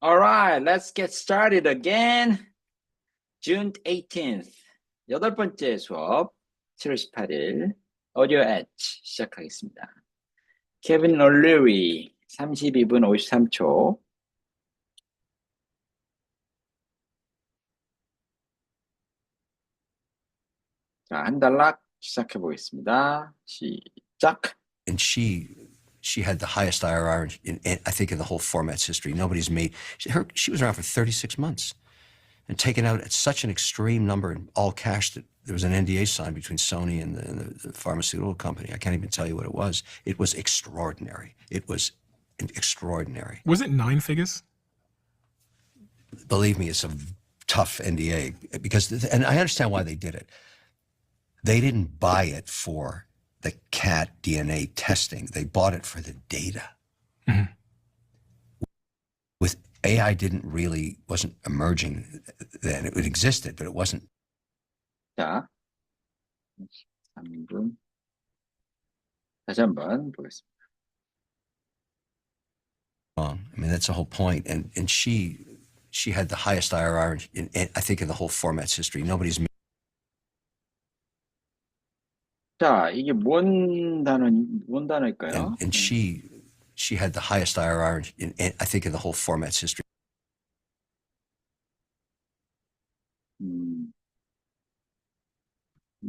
All right, let's get started again. June 18th. 여덟 번째 수업, 7월 18일, 오디오 엣지 시작하겠습니다. 케빈 올리리, 32분 53초. 자, 한 달락 시작해 보겠습니다. 시작. And she had the highest IRR I think in the whole format's history. Nobody's made she was around for 36 months and taken out at such an extreme number in all cash that there was an NDA signed between Sony and the pharmaceutical company. I can't even tell you what it was. It was extraordinary. It was extraordinary. Was it 9 figures? Believe me, it's a tough NDA because, and I understand why they did it. They didn't buy it for the cat DNA testing. They bought it for the data. Mm-hmm. With AI wasn't emerging then. It existed, but it wasn't. 자, 3분. 다시 한번 보겠습니다. I mean, that's the whole point. And she had the highest IRR I think in the whole format's history. Nobody's made. 자, 이게 뭔 단어일까요? And she had the highest IRR I think in the whole format's history. 한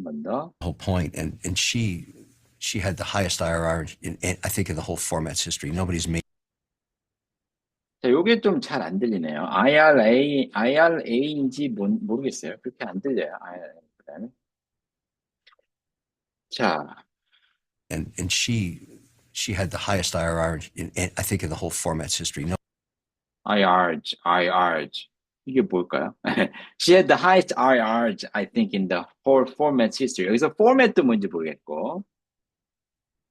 번 더. The whole point. And she had the highest IRR I think in the whole format's history. Nobody's made. 자, 요게 좀 잘 안 들리네요. IRA인지 모르겠어요. 그렇게 안 들려요. IRA. 자. And she had the highest IRR I think in the whole format's history. No. IRG. 이게 뭘까요? She had the highest IRG, I think, in the whole format's history. 여기서 format도 뭔지 모르겠고.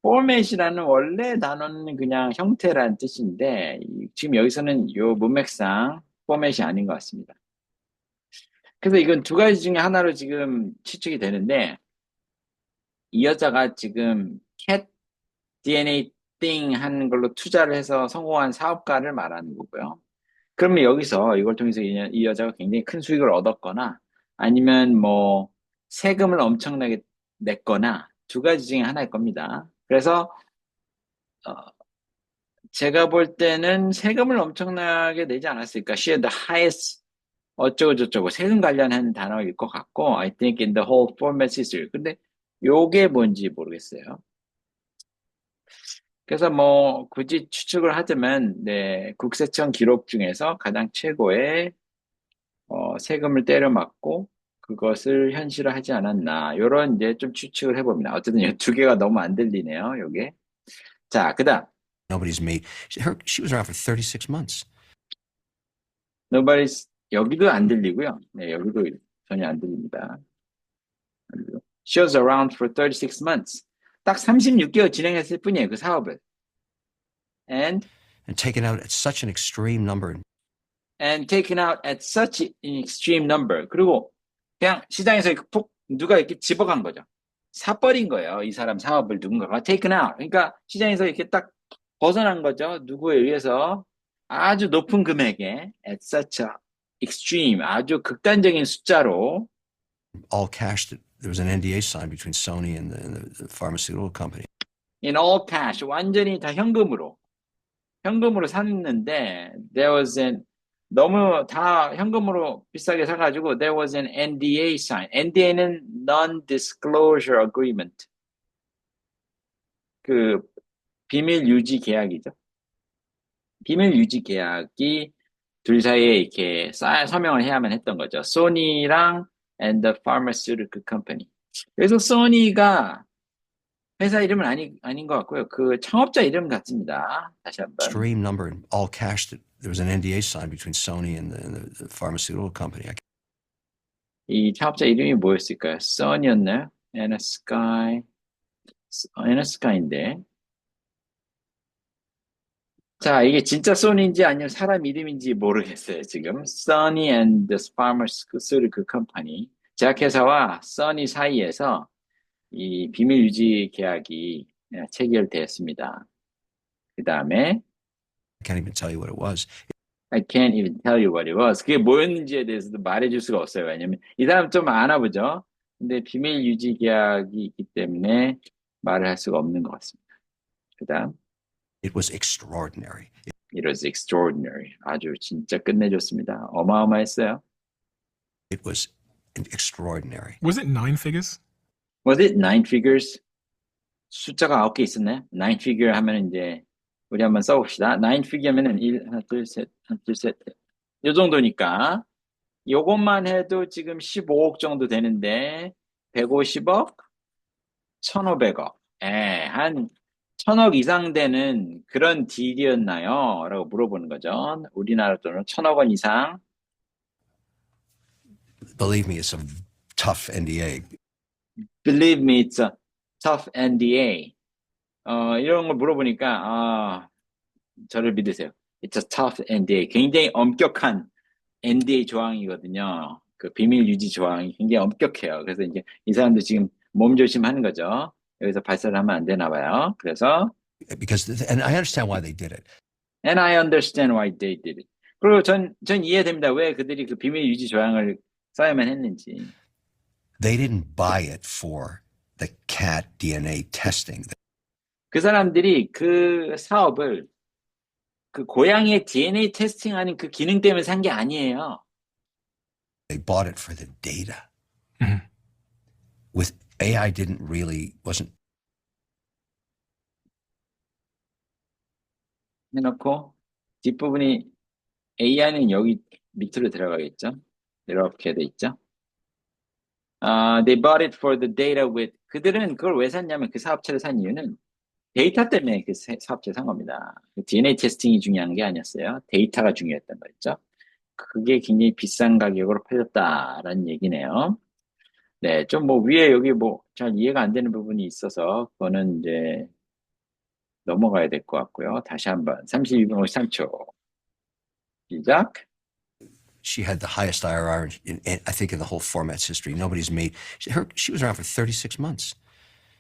format이라는 원래 단어는 그냥 형태라는 뜻인데, 지금 여기서는 요 문맥상 format이 아닌 것 같습니다. 그래서 이건 두 가지 중에 하나로 지금 추측이 되는데, 이 여자가 지금 cat DNA thing 한 걸로 투자를 해서 성공한 사업가를 말하는 거고요. 그러면 여기서 이걸 통해서 이 여자가 굉장히 큰 수익을 얻었거나 아니면 뭐 세금을 엄청나게 냈거나 두 가지 중에 하나일 겁니다. 그래서 제가 볼 때는 세금을 엄청나게 내지 않았을까. She had the highest 어쩌고 저쩌고 세금 관련한 단어일 것 같고 I think in the whole format history. 근데 요게 뭔지 모르겠어요. 그래서 뭐 굳이 추측을 하자면 네, 국세청 기록 중에서 가장 최고의 세금을 때려 맞고 그것을 현실화하지 않았나 이런 이제 좀 추측을 해봅니다. 어쨌든 이 두 개가 너무 안 들리네요. 요게. 자, 그다음. Nobody's made. She was around for 36 months. Nobody's 여기도 안 들리고요. 네, 여기도 전혀 안 들립니다. She was around for 36 months. 딱 36개월 진행했을 뿐이에요. 그 사업을. And taken out at such an extreme number. And taken out at such an extreme number. 그리고 그냥 시장에서 누가 이렇게 집어간 거죠. 사버린 거예요. 이 사람 사업을 누군가가 taken out. 그러니까 시장에서 이렇게 딱 벗어난 거죠. 누구에 의해서 아주 높은 금액에 at such a extreme, 아주 극단적인 숫자로 all cash. There was an NDA signed between Sony and the pharmaceutical company. In all cash, 완전히 다 현금으로 샀는데 there was an 너무 다 현금으로 비싸게 사가지고 there was an NDA sign. NDA는 Non-Disclosure Agreement. 그 비밀 유지 계약이죠. 비밀 유지 계약이 둘 사이에 이렇게 서명을 해야만 했던 거죠. 소니랑 and the pharmaceutical company. 그래서 소니가 회사 이름은 아닌 것 같고요. 그 창업자 이름 같습니다. 다시 한번. Extreme number in all cash. There was an NDA signed between Sony and the pharmaceutical company. 이 창업자 이름이 뭐였을까요? Sony였나요? NSky인데. 자, 이게 진짜 소니인지 아니면 사람 이름인지 모르겠어요, 지금. Sony and the pharmaceutical company. 제약회사와 Sony 사이에서 이 비밀 유지 계약이 체결되었습니다. 그 다음에 I can't even tell you what it was. I can't even tell you what it was. 그게 뭐였는지에 대해서도 말해줄 수가 없어요. 왜냐면 이 사람 좀 아나 보죠. 근데 비밀 유지 계약이 있기 때문에 말을 할 수가 없는 것 같습니다. 그다음, It was extraordinary. it was extraordinary. 아주 진짜 끝내줬습니다. 어마어마했어요. It was extraordinary. Was it nine figures? Was it nine figures? 숫자가 9개 있었네. nine figure 하면 이제 우리 한번 써봅시다. nine figure 하면은 1, 하나, 둘, 셋, 하나, 둘, 셋. 요 정도니까 요것만 해도 지금 15억 정도 되는데 150억, 1,500억. 예, 한 1,000억 이상 되는 그런 딜이었나요? 라고 물어보는 거죠. 우리나라 돈으로 1,000억 원 이상. Believe me, it's a tough NDA. Believe me, it's a tough NDA. 이런 걸 물어보니까 저를 믿으세요. It's a tough NDA. 굉장히 엄격한 NDA 조항이거든요. 그 비밀 유지 조항이 굉장히 엄격해요. 그래서 이제 이 사람도 지금 몸조심하는 거죠. 여기서 발사를 하면 안 되나 봐요. 그래서 And I understand why they did it. And I understand why they did it. 그리고 전 이해됩니다. 왜 그들이 그 비밀 유지 조항을 써야만 했는지. They didn't buy it for the cat DNA testing. 그 사람들이 그 사업을 그 고양이의 DNA 테스팅하는 그 기능 때문에 산 게 아니에요. They bought it for the data. Mhm. With AI wasn't. 해놓고 뒷부분이 AI는 여기 밑으로 들어가겠죠. 이렇게 돼 있죠. They bought it for the data with. 그들은 그걸 왜 샀냐면 그 사업체를 산 이유는 데이터 때문에 그 사업체를 산 겁니다. DNA 테스팅이 중요한 게 아니었어요. 데이터가 중요했던 거였죠. 그게 굉장히 비싼 가격으로 팔렸다라는 얘기네요. 네, 좀 뭐 위에 여기 뭐 잘 이해가 안 되는 부분이 있어서 그거는 이제 넘어가야 될 것 같고요. 다시 한번 32분 53초. 시작. She had the highest IRR I think in the whole format's history. Nobody's made. She was around for 36 months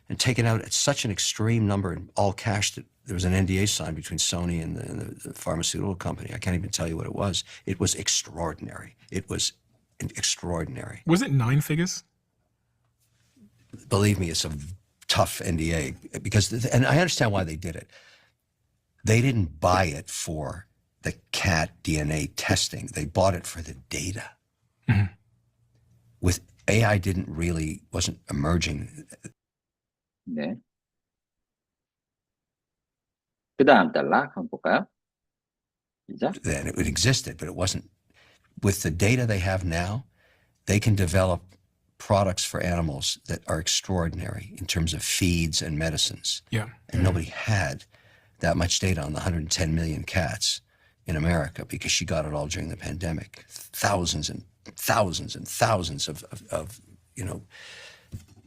and taken out at such an extreme number in all cash that there was an NDA signed between Sony and the pharmaceutical company. I can't even tell you what it was. It was extraordinary. It was extraordinary. Was it nine figures? Believe me, it's a tough NDA and I understand why they did it. They didn't buy it for the cat DNA testing. They bought it for the data. Mhm. With AI wasn't emerging. 네. 그 다음 단락 한번 볼까요? 시작. Then it existed, but it wasn't. With the data they have now, they can develop products for animals that are extraordinary in terms of feeds and medicines. Yeah. And nobody had that much data on the 110 million cats in America because she got it all during the pandemic. Thousands and thousands and thousands of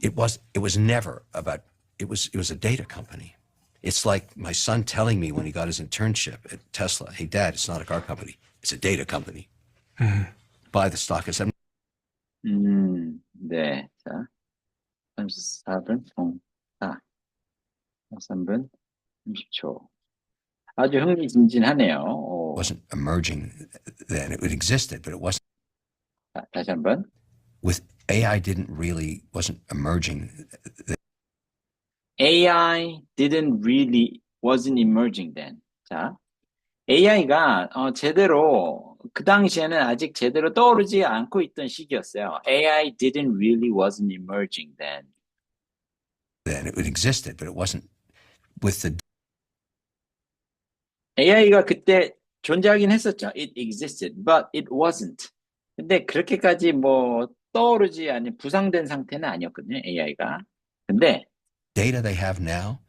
it was never about, it was a data company. It's like my son telling me when he got his internship at Tesla, hey, Dad, it's not a car company. It's a data company. Buy the stock at 7. 네. 자, 34분 04. 3분 30초. 아주 흥미진진하네요. 오. Wasn't emerging then. It existed, but it wasn't. 자, 다시 한번. With AI wasn't emerging. AI wasn't emerging then. 자, AI가 제대로 그 당시에는 아직 제대로 떠오르지 않고 있던 시기였어요. AI wasn't emerging then. Then it existed, but it wasn't with the. AI가 그때 존재하긴 했었죠. It existed, but it wasn't. 근데 그렇게까지 뭐 떠오르지 않은 부상된 상태는 아니었거든요. AI가. 근데 Data they have now.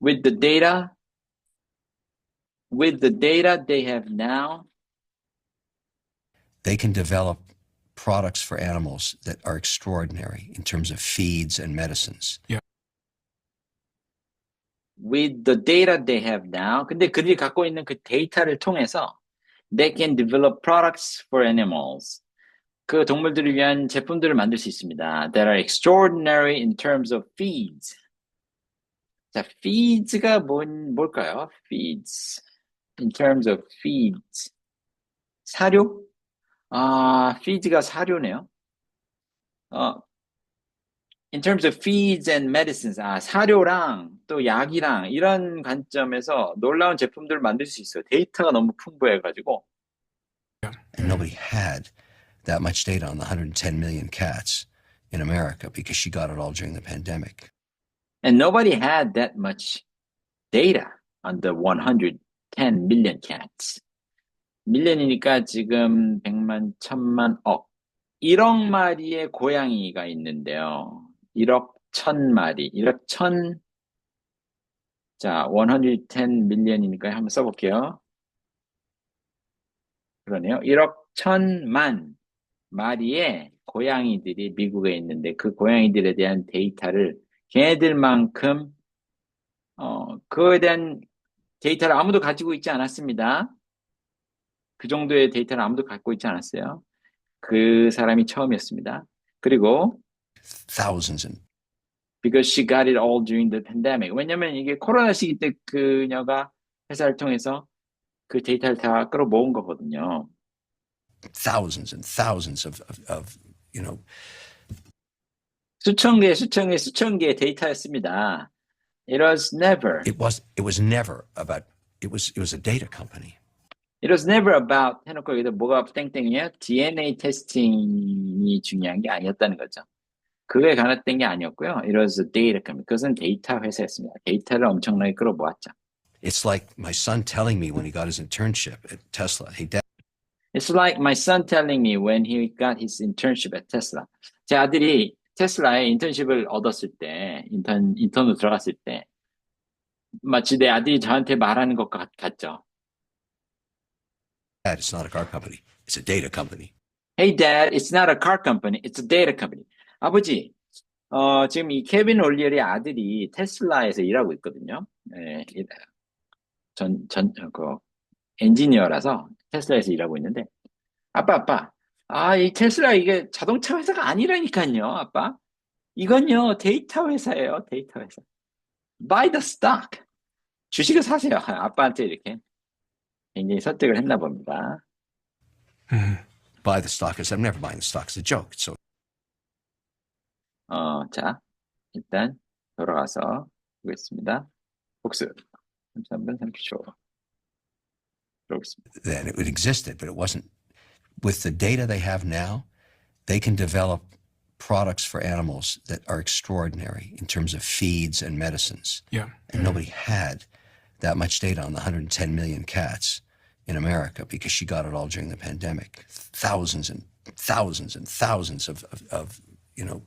with the data they have now, they can develop products for animals that are extraordinary in terms of feeds and medicines. Yeah. With the data they have now, 근데 그들이 갖고 있는 그 데이터를 통해서 they can develop products for animals. 그 동물들을 위한 제품들을 만들 수 있습니다. That are extraordinary in terms of feeds. 자, feeds가 뭘까요? Feeds. In terms of feeds. 사료? feeds가 사료네요. 어, in terms of feeds and medicines, 사료랑 또 약이랑 이런 관점에서 놀라운 제품들을 만들 수 있어요. 데이터가 너무 풍부해가지고. Yeah. And nobody had that much data on the 110 million cats in America because she got it all during the pandemic. And nobody had that much data on the 110 million cats. 밀리언이니까 지금 100만, 1000만, 억. 1억 마리의 고양이가 있는데요. 1억 1000마리, 1억 1000, 자, 110 밀리언이니까 한번 써볼게요. 그러네요. 1억 1000만 마리의 고양이들이 미국에 있는데 그 고양이들에 대한 데이터를 걔네들만큼, 그거에 대한 데이터를 아무도 가지고 있지 않았습니다. 그 정도의 데이터를 아무도 갖고 있지 않았어요. 그 사람이 처음이었습니다. 그리고 Thousands and because she got it all during the pandemic. 왜냐면 이게 코로나 시기 때 그녀가 회사를 통해서 그 데이터를 다 끌어모은 거거든요. thousands and thousands of you know, 수천 개의 데이터였습니다. It was never it was a data company. It was never about 해놓고 여기다 뭐가 땡땡이냐? DNA 테스팅이 중요한 게 아니었다는 거죠. 그거에 관했던 게 아니었고요. It was a data company. 그것은 데이터 회사였습니다. 데이터를 엄청나게 끌어모았죠. It's like my son telling me when he got his internship at Tesla, hey, Dad, It's like my son telling me when he got his internship at Tesla. 제 아들이 테슬라에 인턴십을 얻었을 때, 인턴으로 들어갔을 때, 마치 내 아들이 저한테 말하는 것 같죠. it's not a car company. It's a data company. Hey dad, it's not a car company, it's a data company. 아버지, 지금 이 케빈 올리얼의 아들이 테슬라에서 일하고 있거든요. 예, 엔지니어라서 테슬라에서 일하고 있는데, 아빠. 이 테슬라 이게 자동차 회사가 아니라니까요, 아빠. 이건요, 데이터 회사예요, 데이터 회사. Buy the stock. 주식을 사세요. 아빠한테 이렇게 굉장히 설득을 했나 봅니다. Buy the stock. I said, I'm never buying the stock. It's a joke. So 자, 일단 돌아가서 보겠습니다. 복습. 33분 30초. 들어오겠습니다. then it existed, but it wasn't. With the data they have now, they can develop products for animals that are extraordinary in terms of feeds and medicines. Yeah. And nobody had that much data on the 110 million cats in America because she got it all during the pandemic. Thousands and thousands and thousands of you know,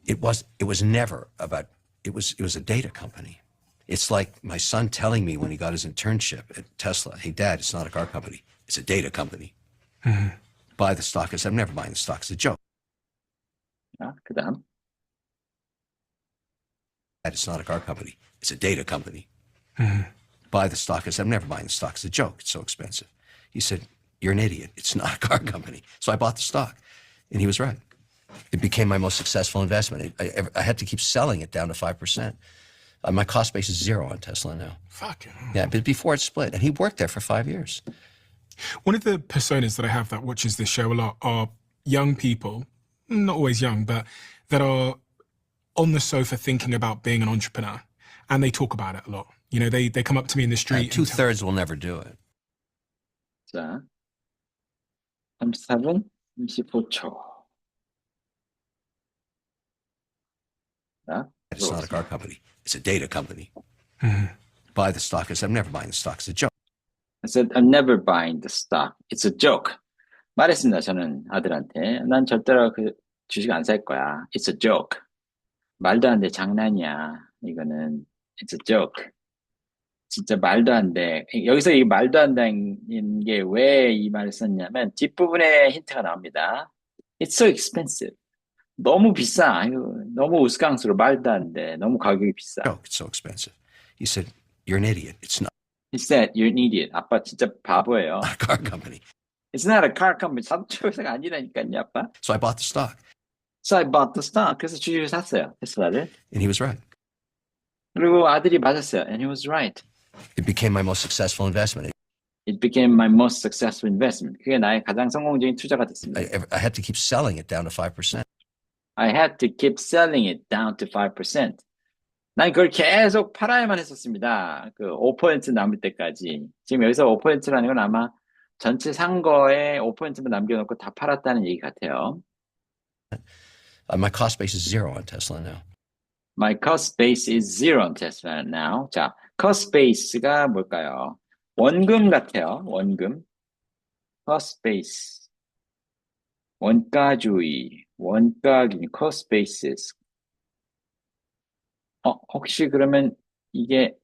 it was never about, it was a data company. It's like my son telling me when he got his internship at Tesla, hey, Dad, it's not a car company. It's a data company. Buy the stock. I said, I'm never buying the stock. It's a joke. 자, 그 다음. Dad, it's not a car company. It's a data company. Buy the stock. I said, I'm never buying the stock. It's a joke. It's so expensive. He said, you're an idiot. It's not a car company. So I bought the stock. And he was right. It became my most successful investment. I had to keep selling it down to 5%. My cost base is zero on Tesla now. Fuck it. Yeah, but before it split. And he worked there for 5 years. One of the personas that I have that watches this show a lot are young people, not always young, but that are on the sofa thinking about being an entrepreneur. And they talk about it a lot. You know, they come up to me in the street. and 2/3 will never do it. 자, 34분 35초. 자, It's not a car company. It's a data company. Buy the stock. I said, I'm never buying the stock. It's a joke. I said, I'm never buying the stock. It's a joke. 말했습니다, 저는 아들한테. 난 절대로 그 주식 안 살 거야. It's a joke. 말도 안 돼, 장난이야. 이거는, it's a joke. 진짜 말도 안 돼. 여기서 이 말도 안 되는 게 왜 이 말을 썼냐면, 뒷부분에 힌트가 나옵니다. It's so expensive. 너무 비싸. 이거 너무 우스꽝스러워. 말도 안 돼. 너무 가격이 비싸. Joke. It's so expensive. He said, you're an idiot. It's not He said, you're an idiot. 아빠 진짜 바보예요. a car company. It's not a car company. 자동차 회사가 아니라니까요, 아빠. So I bought the stock. So I bought the stock. 그래서 주식을 샀어요, 테슬라를. And he was right. 그리고 아들이 맞았어요. And he was right. It became my most successful investment. It became my most successful investment. 그게 나의 가장 성공적인 투자가 됐습니다. I had to keep selling it down to 5%. I had to keep selling it down to 5%. 난 그걸 계속 팔아야만 했었습니다. 그 5% 남을 때까지. 지금 여기서 5%라는 건 아마 전체 산 거에 5%만 남겨놓고 다 팔았다는 얘기 같아요. My cost base is zero on Tesla now. My cost base is zero on Tesla now. 자, cost base가 뭘까요? 원금 같아요. 원금. cost base. 원가주의. 원가균. cost basis. 혹시 그러면 이게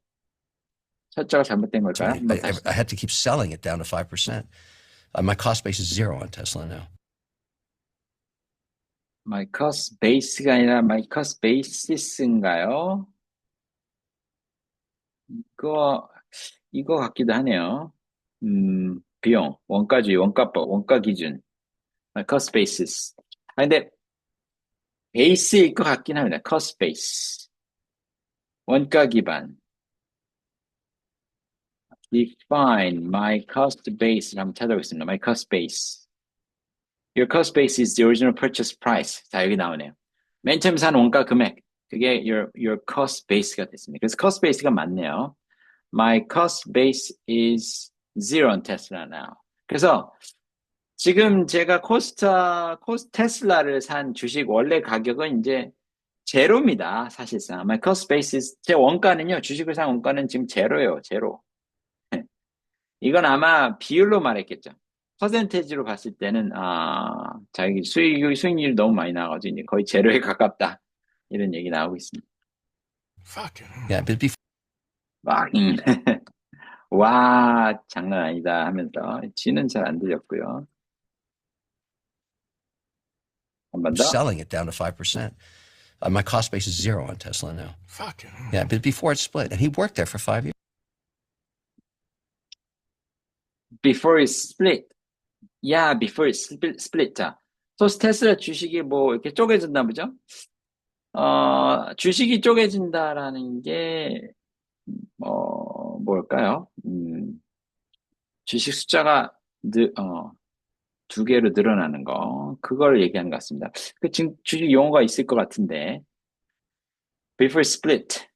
철자가 잘못된 걸까요? I had to keep selling it down to 5%. My cost base is zero on Tesla now. My cost base가 아니라 my cost basis인가요? 이거 같기도 하네요. 비용, 원가주의, 원가법, 원가 기준. My cost basis. 근데 base일 것 같긴 합니다. cost base. 원가 기반. Define my cost base. 한번 찾아보겠습니다. My cost base. Your cost base is the original purchase price. 자, 여기 나오네요. 맨 처음 산 원가 금액. 그게 your cost base가 됐습니다. 그래서 cost base가 맞네요. My cost base is zero on Tesla now. 그래서 지금 제가 테슬라를 산 주식 원래 가격은 이제 제로입니다. 사실상. My cost base is, 제 원가는요, 주식을 산 원가는 지금 제로예요. 제로. 이건 아마 비율로 말했겠죠. 퍼센테이지로 봤을 때는, 자기 수익률이 너무 많이 나와가지고 이제 거의 제로에 가깝다. 이런 얘기 나오고 있습니다. Yeah, but before 와, 장난 아니다 하면서, G는 잘 안 들렸고요. 한 번 더. selling it down to 5%. My cost base is zero on Tesla now. Yeah, but before it split, and he worked there for 5 years. Before it split. Yeah, before it split. 자, 테슬라 주식이 뭐 이렇게 쪼개진다 보죠? 주식이 쪼개진다라는 게, 뭘까요? 주식 숫자가, 두 개로 늘어나는 거. 그걸 얘기하는 것 같습니다. 지금 주식 용어가 있을 것 같은데. Before split.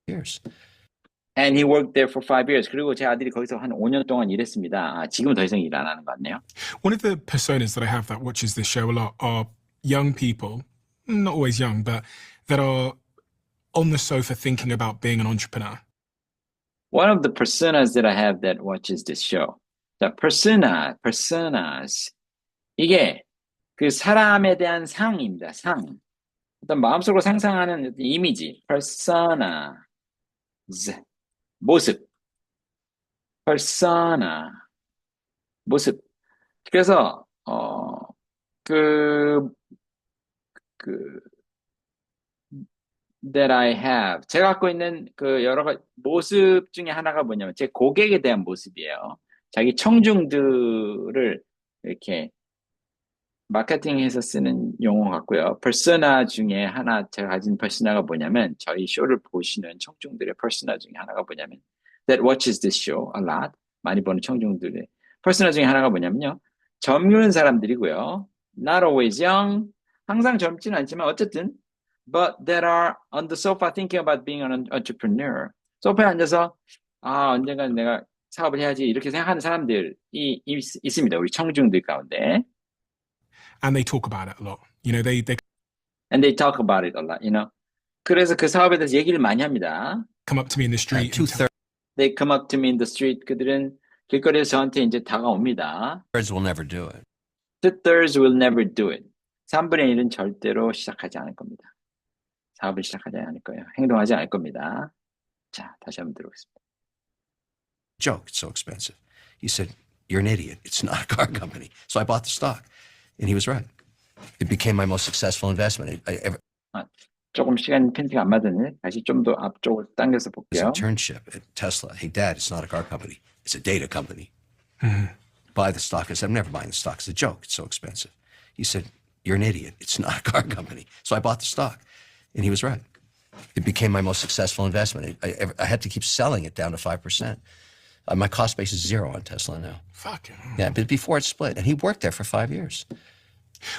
Years. And he worked there for 5 years. 그리고 제 아들이 거기서 한 5년 동안 일했습니다. 지금은 더 이상 일 안 하는 것 같네요. One of the personas that I have that watches this show a lot are young people, not always young, but that are on the sofa thinking about being an entrepreneur. One of the personas that I have that watches this show. 자, personas. 이게 그 사람에 대한 상입니다. 상. 어떤 마음속으로 상상하는 이미지. personas. 모습. persona. 모습. 그래서, that I have. 제가 갖고 있는 그 여러 가지 모습 중에 하나가 뭐냐면 제 고객에 대한 모습이에요. 자기 청중들을 이렇게 마케팅해서 쓰는 용어 같고요. persona 중에 하나 제가 가진 persona가 뭐냐면 저희 쇼를 보시는 청중들의 persona 중에 하나가 뭐냐면 that watches this show a lot. 많이 보는 청중들의 persona 중에 하나가 뭐냐면요. 젊은 사람들이고요. Not always young. 항상 젊지는 않지만 어쨌든 but that are on the sofa thinking about being an entrepreneur. 소파에 앉아서 언젠간 내가 사업을 해야지 이렇게 생각하는 사람들이 있습니다. 우리 청중들 가운데. And they talk about it a lot. You know, they And they talk about it a lot, you know. 그래서 그 사업에 대해서 얘기를 많이 합니다. come up to me in the street. and tell- They come up to me in the street. 그들은 길거리에서 저한테 이제 다가옵니다. Birds will never do it. Two-thirds will never do it. 3분의 1은 절대로 시작하지 않을 겁니다. 사업을 시작하지 않을 거예요. 행동하지 않을 겁니다. 자, 다시 한번 들어보겠습니다. Joke, it's so expensive. He said, you're an idiot. It's not a car company. So I bought the stock. And he was right. It became my most successful investment. 조금 시간 펜트가 안 맞았네. 다시 좀 더 앞쪽을 당겨서 His 볼게요. internship at Tesla. Hey, Dad, it's not a car company. It's a data company. Buy the stock. I said, I'm never buying the stock. It's a joke. It's so expensive. He said, you're an idiot. It's not a car company. So I bought the stock. And he was right. It became my most successful investment. I had to keep selling it down to 5%. My cost base is zero on Tesla now. Fucking. Yeah, but before it split, and he worked there for 5 years.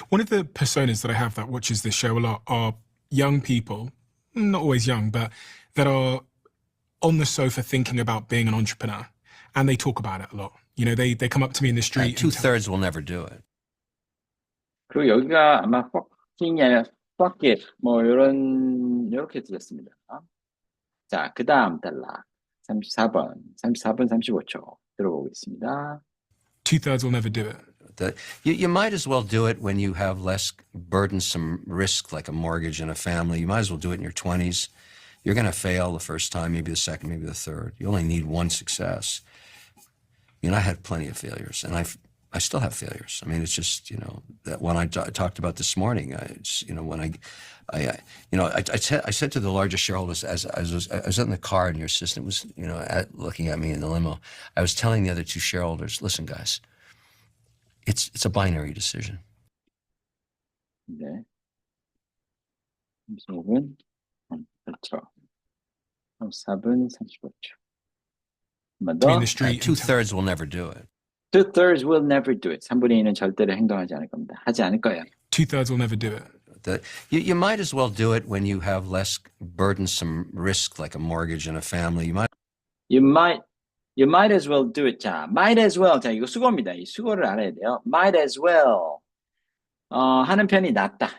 One of the personas that I have that watches this show a lot are young people, not always young, but that are on the sofa thinking about being an entrepreneur, and they talk about it a lot. You know, they come up to me in the street. Two-thirds will never do it. 그리고 여기가 아마 fucking이 아니라 fuck it 뭐 요렇게 들렸습니다. 자, 그 다음 달라 34번 35초 들어보겠습니다. Two-thirds will never do it. You might as well do it when you have less burdensome risk, like a mortgage and a family. You might as well do it in your 20s. You're going to fail the first time, maybe the second, maybe the third. You only need one success. I mean, I had plenty of failures, and I still have failures. I mean, it's just, that one I talked about this morning. I said to the largest shareholders as I was in the car, and your assistant was, looking at me in the limo. I was telling the other two shareholders, listen, guys, it's a binary decision. 네. 35분. 그렇죠. 34분 35초. 한번 더. In the street. Two-thirds will never do it. Two-thirds will never do it. 3분의 2는 절대로 행동하지 않을 겁니다. 하지 않을 거예요. Two-thirds will never do it. You might as well do it when you have less burdensome risk, like a mortgage and a family. You might as well do it. 자, might as well. 자, 이거 수거입니다. 이 수거를 알아야 돼요. might as well. 하는 편이 낫다.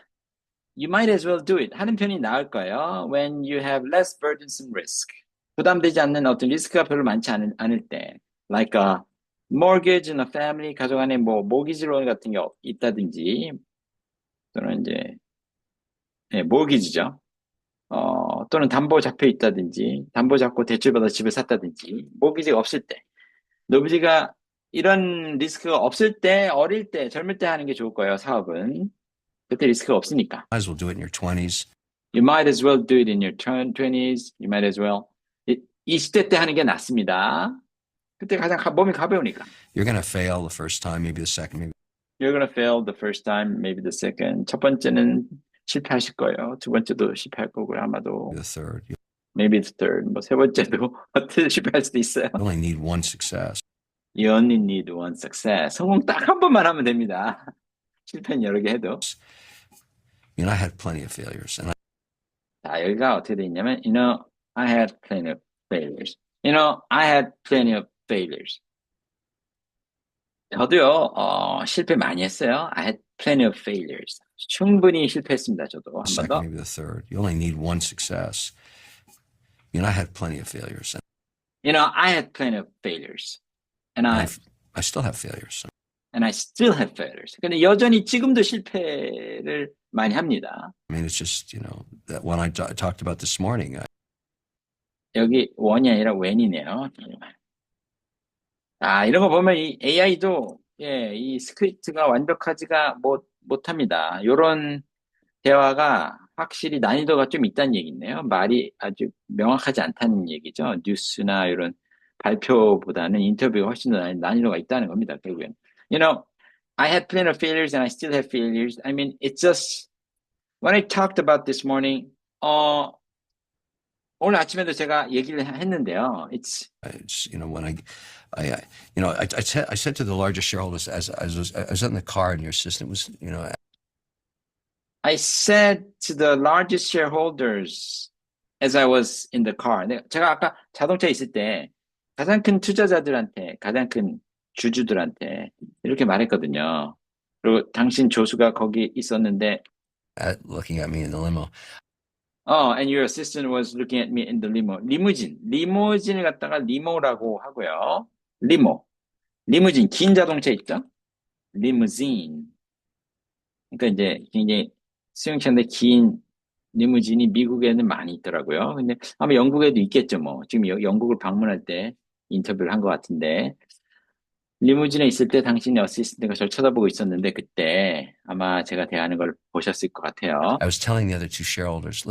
You might as well do it. 하는 편이 나을 거예요. When you have less burdensome risk. 부담되지 않는 어떤 리스크가 별로 많지 않을 때. Like a mortgage in a family. 가족 안에 뭐 mortgage loan 같은 게 있다든지 또는 이제 mortgage죠. 또는 담보 잡혀 있다든지, 담보 잡고 대출받아 집을 샀다든지, 모기지가 없을 때, 노비지가 이런 리스크가 없을 때, 어릴 때, 젊을 때 하는 게 좋을 거예요, 사업은. 그때 리스크가 없으니까. Might as well do it in your 20s. You might as well do it in your 20s. You might as well. 20대 때 하는 게 낫습니다. 그때 가장 몸이 가벼우니까. You're going to fail the first time, maybe the second, maybe. You're going to fail the first time, maybe the second. 첫 번째는 실패하실 거예요. 두 번째도 실패할 거고요, 아마도. The third. Maybe the third. 뭐 세 번째도 실패할 수도 있어요. You only need one success. You only need one success. 성공 딱 한 번만 하면 됩니다. 실패는 여러 개 해도. I had plenty of failures. And 자, 여기가 어떻게 돼 있냐면, I had plenty of failures. I had plenty of failures. 저도요, 실패 많이 했어요. I had plenty of failures. 충분히 실패했습니다, 저도. 한 번 더. second, maybe the third. You only need one success. I had plenty of failures. I had plenty of failures. And I still have failures. I still have failures. 근데 여전히 지금도 실패를 많이 합니다. I mean, it's just, that one I talked about this morning. 여기 원이 아니라 when이네요. 이런 거 보면 이 AI도, 이 스크립트가 완벽하지가 못합니다. 요런 대화가 확실히 난이도가 좀 있다는 얘기네요. 말이 아주 명확하지 않다는 얘기죠. 뉴스나 이런 발표보다는 인터뷰가 훨씬 더 난이도가 있다는 겁니다. 결국엔. I had plenty of failures and I still have failures. I mean, it's just, when I talked about this morning, 오늘 아침에도 제가 얘기를 했는데요. It's when I said to the largest shareholders as I was in the car, and your assistant was, I said to the largest shareholders as I was in the car. 제가 아까 자동차에 있을 때 가장 큰 투자자들한테, 가장 큰 주주들한테 이렇게 말했거든요. 그리고 당신 조수가 거기 있었는데, looking at me in the limo. And your assistant was looking at me in the limo. 리무진을 갖다가 리모라고 하고요. 리무진, 긴 자동차 있죠? 리무진. 그러니까 이제 굉장히 수용차인데 긴 리무진이 미국에는 많이 있더라고요. 근데 아마 영국에도 있겠죠, 뭐. 지금 영국을 방문할 때 인터뷰를 한 것 같은데, 리무진에 있을 때 당신의 어시스턴트가 저를 쳐다보고 있었는데, 그때 아마 제가 대하는 걸 보셨을 것 같아요. I was telling the other two shareholders.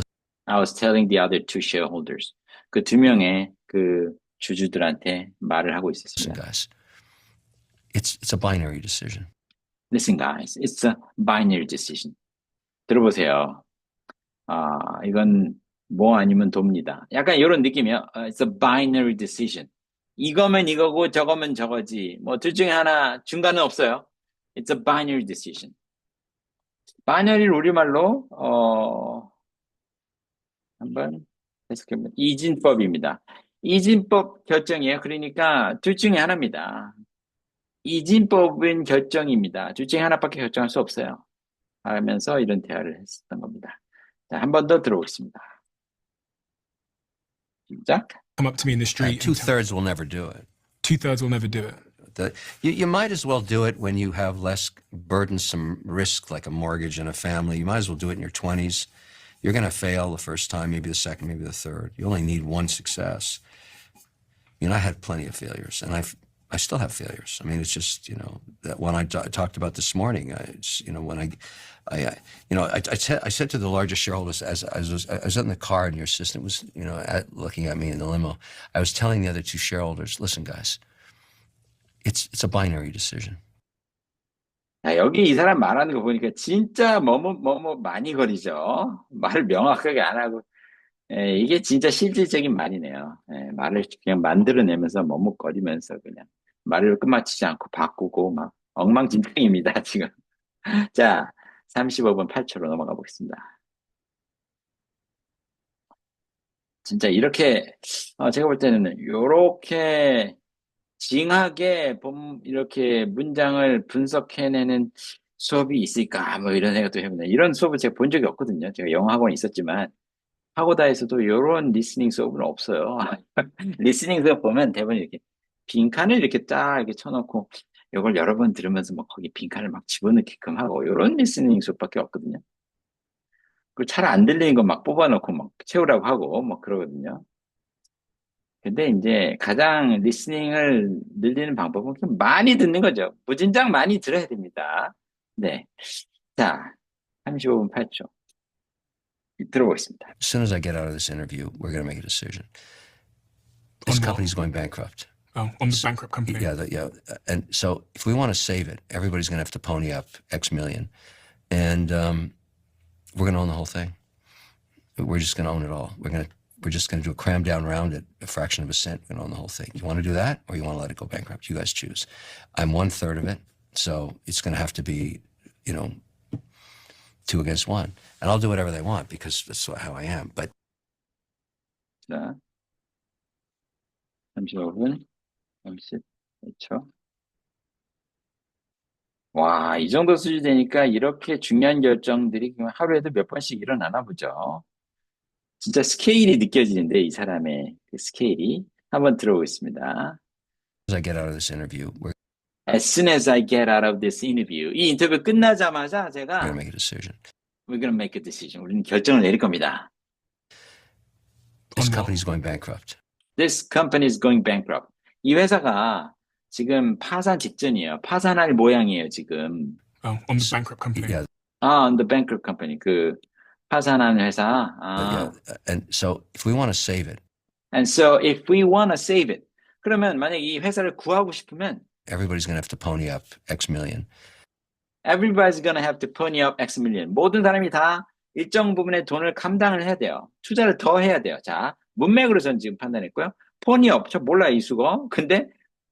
I was telling the other two shareholders. 그 두 명의 그 주주들한테 말을 하고 있었습니다. Listen, guys, it's a binary decision. Listen, guys, it's a binary decision. 들어보세요. 이건 뭐 아니면 돕니다. 약간 이런 느낌이요. It's a binary decision. 이거면 이거고 저거면 저거지. 뭐 둘 중에 하나 중간은 없어요. It's a binary decision. 바이너리를 우리말로 한번 해석해보면 이진법입니다. 이진법 결정이에요. 그러니까 둘 중에 하나입니다. 이진법은 결정입니다. 둘 중에 하나밖에 결정할 수 없어요. 하면서 이런 대화를 했었던 겁니다. 자, 한 번 더 들어보겠습니다. 시작. Come up to me in the street and tell Two-thirds will never do it. 2/3 will never do it. You might as well do it when you have less burdensome risk, like a mortgage and a family. You might as well do it in your 20s. You're going to fail the first time, maybe the second, maybe the third. You only need one success. You know, I had plenty of failures, and I still have failures. I mean, it's just, you know, that one I talked about this morning. You know, when I said to the largest shareholders as I was in the car and your assistant was, you know, looking at me in the limo. I was telling the other two shareholders, listen, guys, it's a binary decision. 자, 여기 이 사람 말하는 거 보니까 진짜 뭐뭐 많이 거리죠. 말을 명확하게 안 하고. 예, 이게 진짜 실질적인 말이네요. 예, 말을 그냥 만들어내면서 머뭇거리면서 그냥 말을 끝마치지 않고 바꾸고 막 엉망진창입니다, 지금. 자, 35분 8초로 넘어가 보겠습니다. 진짜 이렇게, 제가 볼 때는 이렇게 징하게 이렇게 문장을 분석해내는 수업이 있을까, 뭐 이런 생각도 해봅니다. 이런 수업을 제가 본 적이 없거든요. 제가 영어 학원에 있었지만, 하고다에서도 이런 리스닝 수업은 없어요. 리스닝 수업 보면 대부분 이렇게 빈칸을 이렇게 딱 이렇게 쳐놓고, 이걸 여러 번 들으면서 뭐 거기 빈칸을 막 집어넣게끔 하고, 이런 리스닝 수업밖에 없거든요. 그 잘 안 들리는 거 막 뽑아놓고 막 채우라고 하고, 뭐 그러거든요. 근데 이제 가장 리스닝을 늘리는 방법은 그냥 많이 듣는 거죠. 무진장 많이 들어야 됩니다. 네. 자, 35분 8초. 들어보겠습니다. As soon as I get out of this interview, we're going to make a decision. This On what? company's going bankrupt. Oh, on the bankrupt company. Yeah. And so if we want to save it, everybody's going to have to pony up X million. And we're going to own the whole thing. We're just going to own it all. We're just going to do a cram down round at a fraction of a cent. We're going to own the whole thing. You want to do that, or you want to let it go bankrupt? You guys choose. I'm 1/3 of it, so it's going to have to be, you know, 2 against 1. And I'll do whatever they want because that's how I am. But 자, 35분 30초. 와, 이 정도 수준이 되니까 이렇게 중요한 결정들이 그냥 하루에도 몇 번씩 일어나나 보죠. 진짜 스케일이 느껴지는데, 이 사람의 그 스케일이. 한번 들어보겠습니다. as I get out of this interview, we're As soon as I get out of this interview. 이 인터뷰 끝나자마자 going 제가 to make a decision. We're gonna make a decision. 우리는 결정을 내릴 겁니다. This On what? company's going bankrupt. This company is going bankrupt. 이 회사가 지금 파산 직전이에요. 파산할 모양이에요, 지금. Oh, on the bankrupt company. Yeah, The bankrupt company. 그 파산한 회사. yeah. And so if we want to save it, And so if we want to save it. 그러면 만약 이 회사를 구하고 싶으면 everybody's going to have to pony up X million. everybody's gonna have to pony up X million. 모든 사람이 다 일정 부분의 돈을 감당을 해야 돼요. 투자를 더 해야 돼요. 자, 문맥으로 전 지금 판단했고요. pony up, 저 몰라요, 이 수거. 근데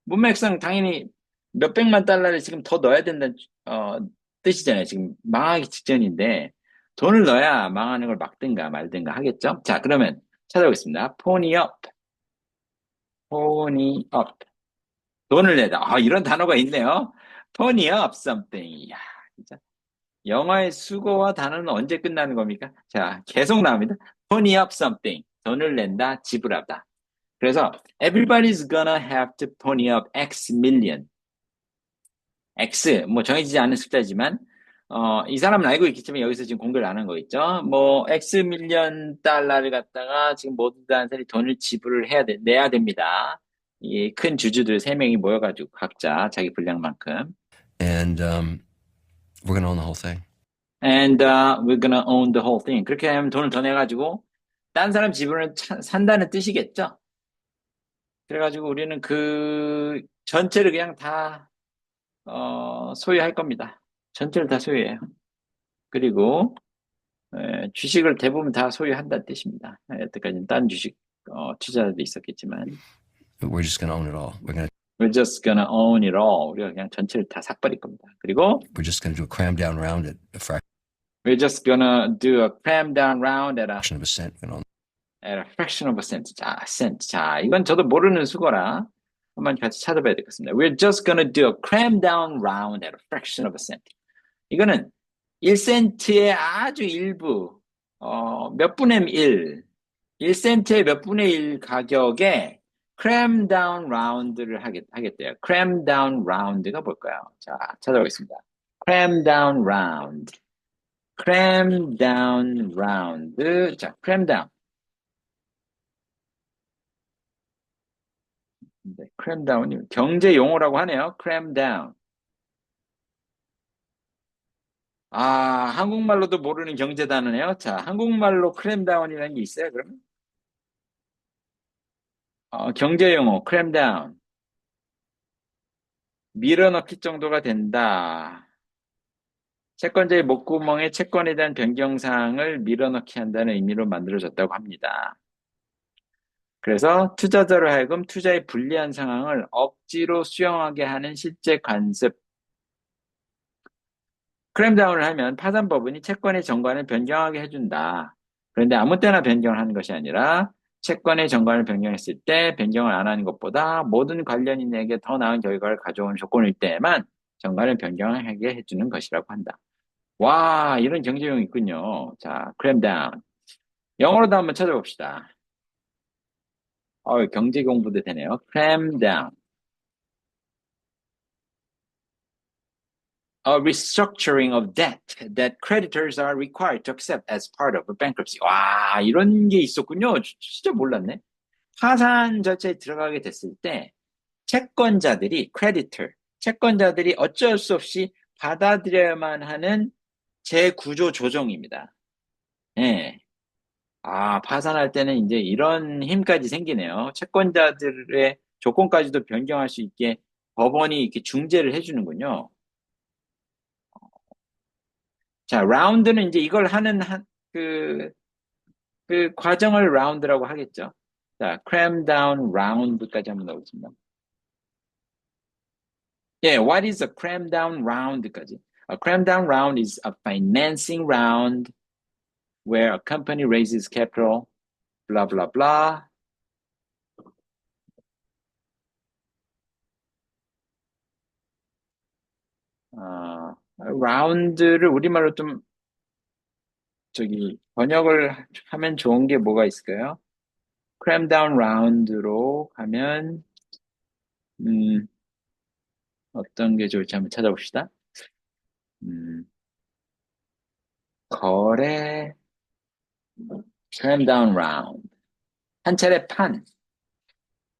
문맥상 당연히 몇백만 달러를 지금 더 넣어야 된다는 뜻이잖아요. 지금 망하기 직전인데 돈을 넣어야 망하는 걸 막든가 말든가 하겠죠. 자, 그러면 찾아보겠습니다. pony up. pony up. 돈을 내다. 이런 단어가 있네요. pony up something. 이야, 진짜. 영어의 수거와 단어는 언제 끝나는 겁니까? 자, 계속 나옵니다. pony up something. 돈을 낸다, 지불하다. 그래서 everybody's gonna have to pony up X million. X, 뭐 정해지지 않은 숫자지만 이 사람은 알고 있겠지만 여기서 지금 공개를 안 한 거 있죠. 뭐 X 밀리언 달러를 갖다가 지금 모두 다 돈을 지불을 내야 됩니다. 이 큰 주주들 3명이 모여가지고 각자 자기 분량만큼. And we're going to own the whole thing. And we're gonna own the whole thing. 그렇게 하면 돈을 더 내가지고 딴 사람 지분을 산다는 뜻이겠죠. 그래가지고 우리는 그 전체를 그냥 다 소유할 겁니다. 전체를 다 소유해요. 그리고 주식을 대부분 다 소유한다는 뜻입니다. 여태까지는 딴 주식 투자도 있었겠지만. We're just going to own it all. We're just gonna own it all. 우리가 그냥 전체를 다 삭버릴 겁니다. 그리고 We're just going to do a cram down round at a fraction we're just gonna do a cram down round at of a cent. a fraction of a cent. 자, cent. 자, 이건 저도 모르는 수거라 한번 같이 찾아봐야 되겠습니다. We're just gonna do a cram down round at a fraction of a cent. 이거는 1센트의 아주 일부, 몇 분의 1, 1센트의 몇 분의 1 가격에 cram down round를 하겠대요. cram down round가 뭘까요? 자, 찾아보겠습니다. cram down round. cram down round. 자, cram down. 네, cram down이 경제 용어라고 하네요. cram down. 아, 한국말로도 모르는 경제 단어네요. 자, 한국말로 cram down이라는 게 있어요, 그러면? 경제 용어, cram down. 밀어넣기 정도가 된다. 채권자의 목구멍에 채권에 대한 변경사항을 밀어넣기 한다는 의미로 만들어졌다고 합니다. 그래서 투자자로 하여금 투자에 불리한 상황을 억지로 수용하게 하는 실제 관습. 크램다운을 하면 파산법원이 채권의 정관을 변경하게 해준다. 그런데 아무 때나 변경을 하는 것이 아니라 채권의 정관을 변경했을 때 변경을 안 하는 것보다 모든 관련인에게 더 나은 결과를 가져오는 조건일 때에만 정관을 변경하게 해주는 것이라고 한다. 와, 이런 경제용이 있군요. 자, 크램다운. 영어로도 한번 찾아봅시다. 경제 공부도 되네요. 크램다운. A restructuring of debt that creditors are required to accept as part of a bankruptcy. 와, 이런 게 있었군요. 진짜 몰랐네. 파산 절차에 들어가게 됐을 때 채권자들이 채권자들이 어쩔 수 없이 받아들여야만 하는 재구조 조정입니다. 예. 파산할 때는 이제 이런 힘까지 생기네요. 채권자들의 조건까지도 변경할 수 있게 법원이 이렇게 중재를 해주는군요. 자, 라운드는 이제 이걸 하는 그 과정을 라운드라고 하겠죠. 자, cram down round까지 한번 넣어보겠습니다. 예, what is a cram down round까지? A cram down round is a financing round where a company raises capital, blah, blah, blah. 라운드를 우리말로 좀 번역을 하면 좋은 게 뭐가 있을까요? cram down round로 가면 어떤 게 좋을지 한번 찾아봅시다. 거래 cram down round. 한 차례 판.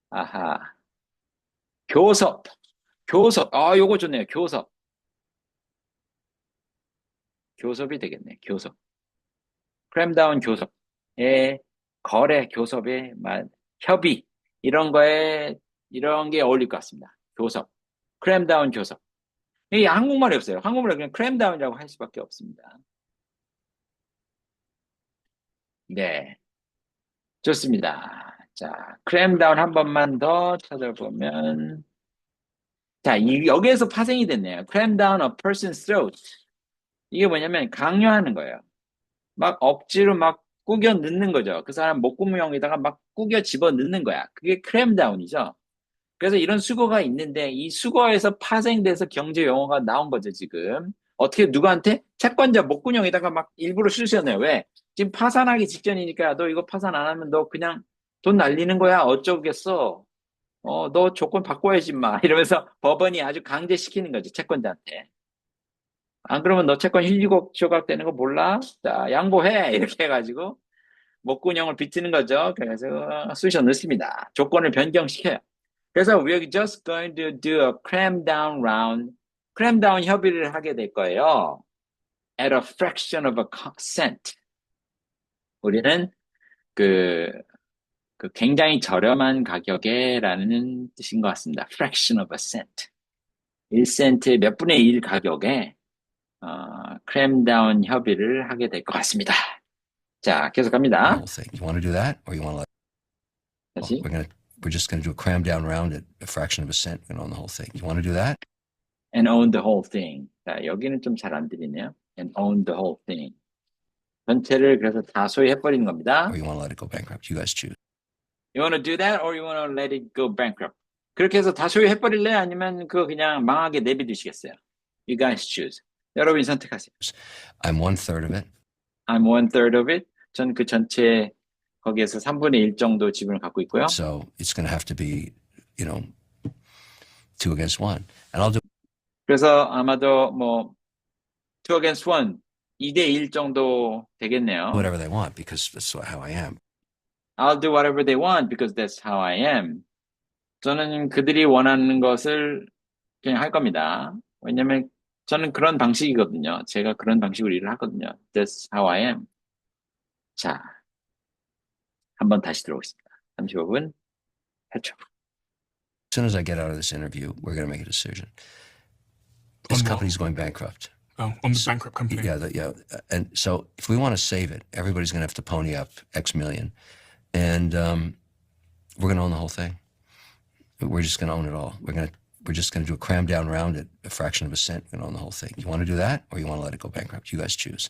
아하. 교섭. 요거 좋네요. 교섭이 되겠네. 교섭. cram down 교섭의 거래, 교섭의 협의 이런 게 어울릴 것 같습니다. 교섭. cram down 교섭. 이게 한국말이 없어요. 한국말에 그냥 cram down이라고 할 수밖에 없습니다. 네. 좋습니다. 자, cram down 한 번만 더 찾아보면 자, 여기에서 파생이 됐네요. cram down a person's throat. 이게 뭐냐면 강요하는 거예요. 막 억지로 막 꾸겨 넣는 거죠. 그 사람 목구멍에다가 막 꾸겨 집어 넣는 거야. 그게 cram down이죠. 그래서 이런 수거가 있는데 이 수거에서 파생돼서 경제 용어가 나온 거죠, 지금. 어떻게 누구한테? 채권자 목구멍에다가 막 일부러 쑤셔내요. 왜? 지금 파산하기 직전이니까 너 이거 파산 안 하면 너 그냥 돈 날리는 거야. 어쩌겠어. 너 조건 바꿔야지 마. 이러면서 법원이 아주 강제시키는 거죠, 채권자한테. 안 그러면 너 채권 힐리곡조각 되는 거 몰라? 자, 양보해. 이렇게 해가지고 목구멍을 비트는 거죠. 그래서 쑤셔 넣습니다. 조건을 변경시켜요. 그래서 we're just going to do a cram down round. cram down 협의를 하게 될 거예요. At a fraction of a cent. 우리는 굉장히 저렴한 가격에라는 뜻인 것 같습니다. fraction of a cent. 1센트의 몇 분의 1 가격에 cram down 협의를 하게 될 것 같습니다. 자, 계속 갑니다. You want to do that, or you want to 다시. we're just going to do a cram down round at a fraction of a cent and own the whole thing. You want to do that? And own the whole thing. 자, 여기는 좀 잘 안 들리네요. And own the whole thing. 전체를 그래서 다 소유해버리는 겁니다. Or you want to let it go bankrupt? You guys choose. You want to do that or you want to let it go bankrupt? 그렇게 해서 다 소유해버릴래? 아니면 그거 그냥 망하게 내비두시겠어요? You guys choose. 여러분이 선택하세요. I'm 1/3 of it. I'm 1/3 of it. 전 그 전체 거기에서 3분의 1 정도 지분을 갖고 있고요. So it's going to have to be, 2 against 1. And I'll do 그래서 아마도 뭐 2 against 1, 2대 1 정도 되겠네요. whatever they want because that's how I am. I'll do whatever they want because that's how I am. 저는 그들이 원하는 것을 그냥 할 겁니다. 왜냐면 저는 그런 방식이거든요. 제가 그런 방식으로 일을 하거든요. That's how I am. 자, 한번 다시 들어오겠습니다. 35분 8초. As soon as I get out of this interview, we're going to make a decision. This On what? company's going bankrupt. Oh, on the bankrupt company. Yeah. And so if we want to save it, everybody's going to have to pony up X million. And we're going to own the whole thing. We're just going to own it all. We're just going to do a cram down round at a fraction of a cent and own the whole thing. You want to do that or you want to let it go bankrupt? You guys choose.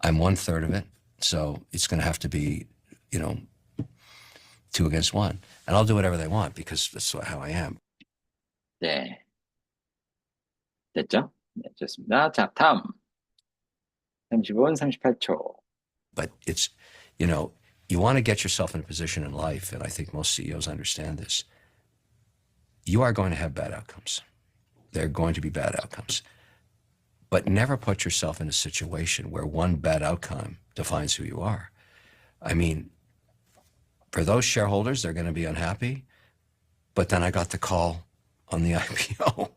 I'm 1/3 of it. So it's going to have to be, 2 against 1. And I'll do whatever they want because that's how I am. 네. 됐죠? 네, 좋습니다. 자, 다음. 35분 38초. But it's, you want to get yourself in a position in life, and I think most CEOs understand this. You are going to have bad outcomes. There are going to be bad outcomes. But never put yourself in a situation where one bad outcome defines who you are. I mean, for those shareholders, they're going to be unhappy. But then I got the call on the IPO.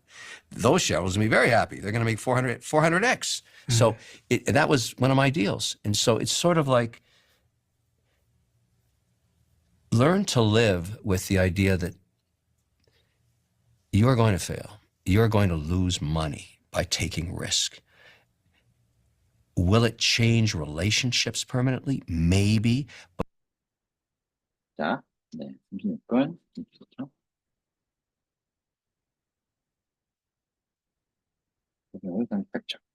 Those shareholders will be very happy. They're going to make 400x. So that was one of my deals. And so it's sort of like learn to live with the idea that you are going to fail. You are going to lose money by taking risk. Will it change relationships permanently? Maybe. 자, 네, 36분 34초.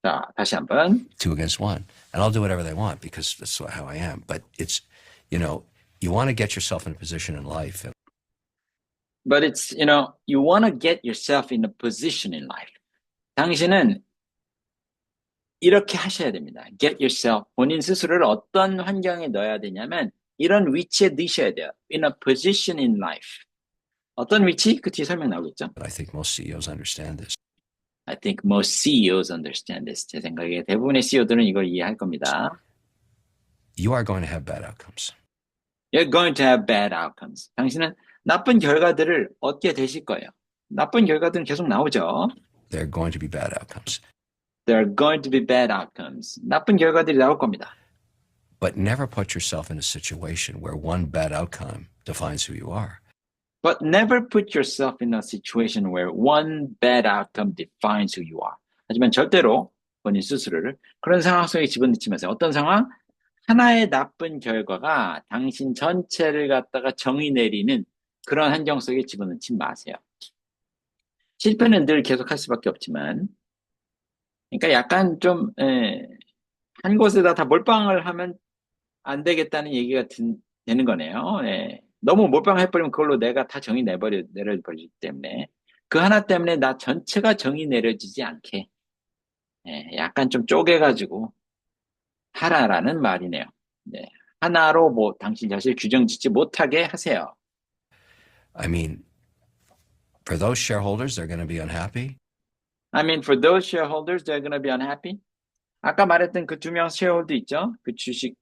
자, 다시 한번. 2 against 1. And I'll do whatever they want because that's how I am. But it's, you want to get yourself in a position in life. But it's, you want to get yourself in a position in life. 당신은 이렇게 하셔야 됩니다. Get yourself, 본인 스스로를 어떤 환경에 넣어야 되냐면 이런 위치에 넣으셔야 돼요. In a position in life. 어떤 위치? 그 뒤에 설명 나오겠죠? But I think most CEOs understand this. I think most CEOs understand this. 제 생각에 대부분의 CEO들은 이걸 이해할 겁니다. You are going to have bad outcomes. You're going to have bad outcomes. 당신은 나쁜 결과들을 얻게 되실 거예요. 나쁜 결과들은 계속 나오죠. There are going to be bad outcomes. There are going to be bad outcomes. 나쁜 결과들이 나올 겁니다. But never put yourself in a situation where one bad outcome defines who you are. But never put yourself in a situation where one bad outcome defines who you are. 하지만 절대로 본인 스스로를 그런 상황 속에 집어넣지 마세요. 어떤 상황? 하나의 나쁜 결과가 당신 전체를 갖다가 정의 내리는 그런 환경 속에 집어넣지 마세요. 실패는 늘 계속할 수밖에 없지만, 그러니까 약간 좀 한 곳에다 다 몰빵을 하면 안 되겠다는 얘기가 되는 거네요. 너무 몰빵해버리면 그걸로 내가 다 정의 내려버리기 때문에 그 하나 때문에 나 전체가 정의 내려지지 않게 약간 좀 쪼개가지고 하라라는 말이네요. 네. 하나로 뭐 당신 자신을 규정짓지 못하게 하세요. I mean, for those shareholders, they're going to be unhappy. I mean, for those shareholders, they're going to be unhappy. 아까 말했던 그 2명 쉐어홀더 있죠? 그 주식,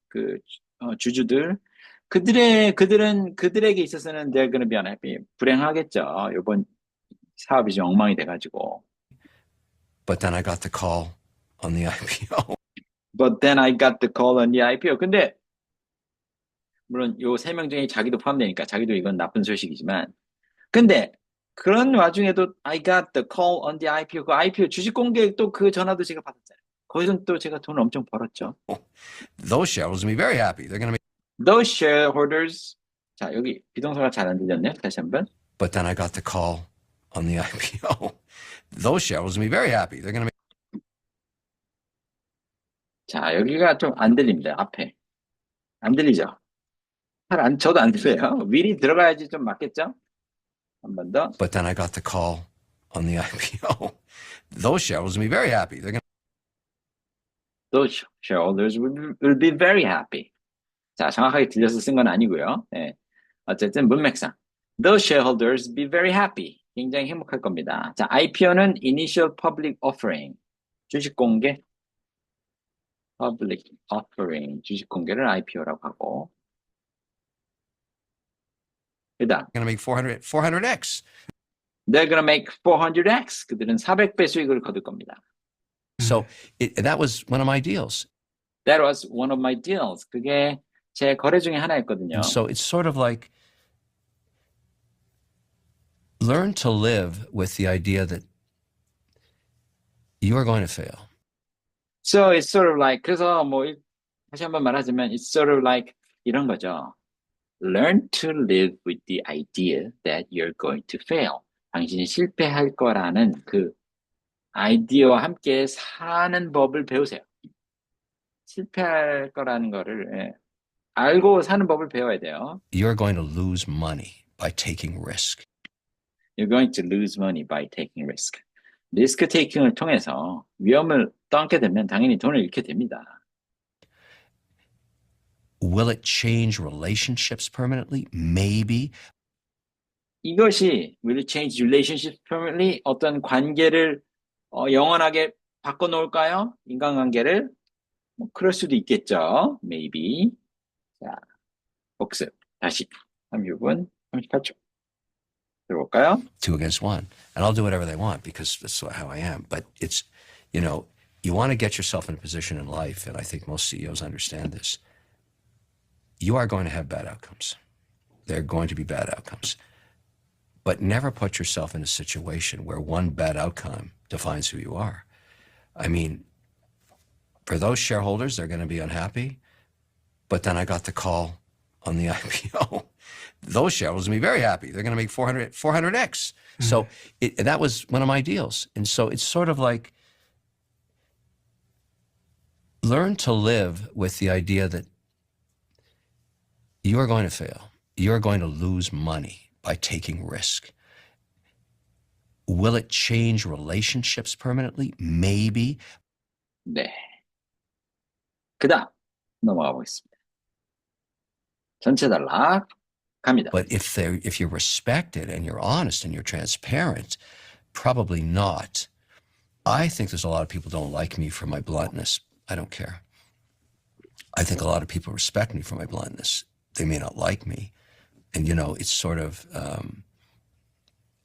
주주들. 그들에게 있어서는 they're going to be unhappy. 불행하겠죠. 이번 사업이 좀 엉망이 돼가지고. But then I got the call on the IPO. But then I got the call on the IPO. 근데, 물론 요 3명 중에 자기도 포함되니까 자기도 이건 나쁜 소식이지만. 근데, 그런 와중에도 I got the call on the IPO. 그 IPO 주식 공개 또 그 전화도 제가 받았잖아요. 거기서 또 제가 돈을 엄청 벌었죠. Those shareholders will be very happy. They're going to make Those shareholders, 자, 여기 비동사가 잘 안 들렸네요. 다시 한번. But then I got the call on the IPO. Those shareholders will be very happy. They're going to 자, 여기가 좀 안 들립니다. 앞에. 안 들리죠? 저도 안 들려요. 미리 들어가야지 좀 맞겠죠? 한 번 더. But then I got the call on the IPO. Those shareholders will be very happy. They're going Those shareholders will be very happy. 자, 정확하게 들려서 쓴 건 아니고요. 네. 어쨌든 문맥상. Those shareholders be very happy. 굉장히 행복할 겁니다. 자, IPO는 Initial Public Offering. 주식 공개. Public Offering. 주식 공개를 IPO라고 하고. 그다음. to make 400x. They're gonna make 400x. 그들은 400배 수익을 거둘 겁니다. So that was one of my deals. That was one of my deals. 그게 제 거래 중에 하나였거든요. And so it's sort of like learn to live with the idea that you are going to fail. So it's sort of like 그래서 뭐 다시 한번 말하자면 it's sort of like 이런 거죠. Learn to live with the idea that you're going to fail. 당신이 실패할 거라는 그 아이디어와 함께 사는 법을 배우세요. 실패할 거라는 거를 알고 사는 법을 배워야 돼요. You're going to lose money by taking risk. You're going to lose money by taking risk. 리스크 테이킹을 통해서 위험을 떠안게 되면 당연히 돈을 잃게 됩니다. Will it change relationships permanently? Maybe. 이것이 will it change relationships permanently? 어떤 관계를 영원하게 바꿔놓을까요? 인간관계를? 뭐 그럴 수도 있겠죠. Maybe. 자, 복습. 다시 30분 38초. 들어볼까요? 2 against 1. And I'll do whatever they want because that's how I am. But it's, you want to get yourself in a position in life, and I think most CEOs understand this. You are going to have bad outcomes. There are going to be bad outcomes. But never put yourself in a situation where one bad outcome defines who you are. I mean, for those shareholders, they're going to be unhappy. But then I got the call on the IPO. Those shareholders will be very happy. They're going to make 400x. Mm-hmm. So that was one of my deals. And so it's sort of like learn to live with the idea that you are going to fail. You're going to lose money by taking risk. Will it change relationships permanently? Maybe. 네. 그다음 넘어가 보겠습니다. 전체 단락 갑니다. But if you're respected and you're honest and you're transparent, probably not. I think there's a lot of people don't like me for my bluntness. I don't care. I think a lot of people respect me for my bluntness. They may not like me. And, it's sort of,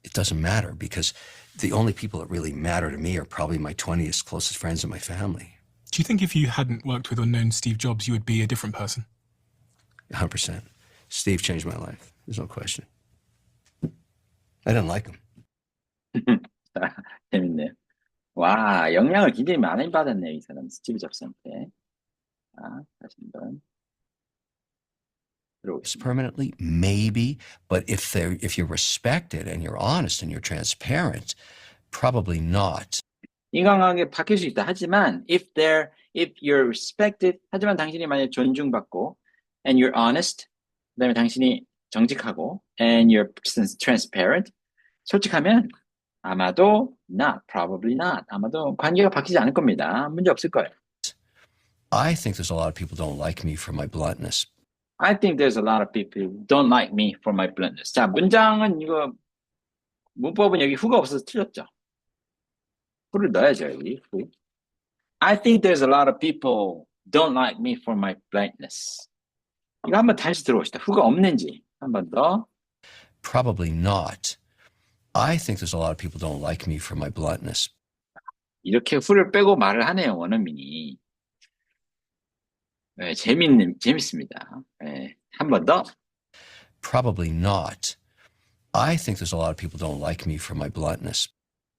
it doesn't matter because the only people that really matter to me are probably my 20th closest friends and my family. Do you think if you hadn't worked with or known Steve Jobs, you would be a different person? 100%. Steve changed my life. There's no question. I didn't like him. 재밌네요. 와, 영향을 굉장히 많이 받았네요, 이 사람 스티브 잡스한테. 자, 다시 한번. Permanently, maybe, but if you're respected and you're honest and you're transparent, probably not. 인간관계 바뀔 수 있다. 하지만 if you're respected, 하지만 당신이 만약 존중받고 and you're honest, 그다음에 당신이 정직하고 and you're transparent, 솔직하면 아마도 probably not. 아마도 관계가 바뀌지 않을 겁니다. 문제 없을 거예요. I think there's a lot of people don't like me for my bluntness. I think there's a lot of people who don't like me for my bluntness. 자, 문장은 이거 문법은 여기 who가 없어서 틀렸죠. who를 넣어야죠, 여기. who. I think there's a lot of people don't like me for my bluntness. 이거 한번 다시 들어봅시다. who가 없는지 한 번 더. Probably not. I think there's a lot of people don't like me for my bluntness. 이렇게 who를 빼고 말을 하네요, 원어민이. 네, 재밌습니다. 네, 한 번 더. Probably not. I think there's a lot of people don't like me for my bluntness.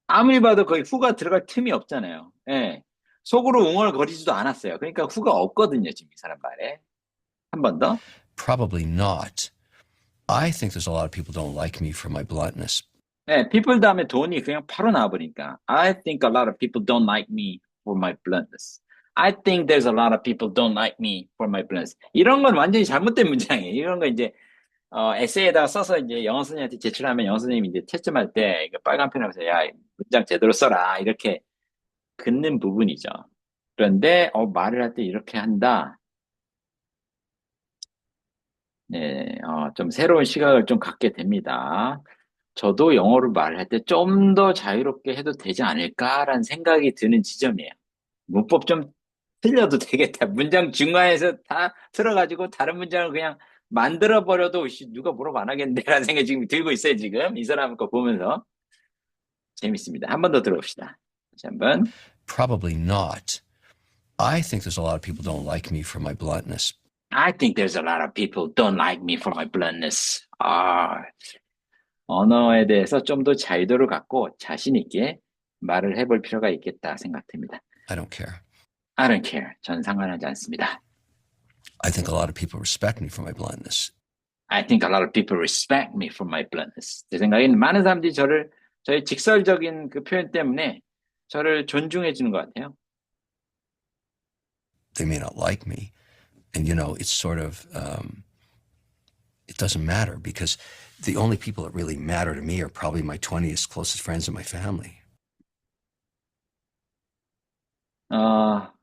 아무리 봐도 거기 who가 들어갈 틈이 없잖아요. 네, 속으로 웅얼거리지도 않았어요. 그러니까 who가 없거든요, 지금 이 사람 말에. 한 번 더. Probably not. I think there's a lot of people don't like me for my bluntness. 네, people 다음에 돈이 그냥 바로 나와버리니까. I think a lot of people don't like me for my bluntness. I think there's a lot of people don't like me for my bluntness. 이런 건 완전히 잘못된 문장이에요. 이런 거 이제 에세이에다가 써서 이제 영어 선생님한테 제출하면 영어 선생님이 이제 채점할 때 이거 빨간 펜하면서 야, 문장 제대로 써라 이렇게 긋는 부분이죠. 그런데 말을 할 때 이렇게 한다. 네, 좀 새로운 시각을 좀 갖게 됩니다. 저도 영어를 말할 때 좀 더 자유롭게 해도 되지 않을까라는 생각이 드는 지점이에요. 문법 좀 틀려도 되겠다. 문장 중간에서 다 틀어가지고 다른 문장을 그냥 만들어버려도 누가 뭐라고 안 하겠네라는 생각이 지금 들고 있어요, 지금. 이 사람 거 보면서. 재밌습니다. 한 번 더 들어봅시다. 다시 한 번. Probably not. I think there's a lot of people don't like me for my bluntness. I think there's a lot of people don't like me for my bluntness. 언어에 대해서 좀 더 자유도를 갖고 자신 있게 말을 해볼 필요가 있겠다 생각됩니다. I don't care. I don't care. 전 상관하지 않습니다. I think a lot of people respect me for my bluntness. I think a lot of people respect me for my bluntness. 제 생각엔 많은 사람들이 저의 직설적인 그 표현 때문에 저를 존중해 주는 것 같아요. They may not like me. And, it's sort of, it doesn't matter because the only people that really matter to me are probably my 20th closest friends and my family.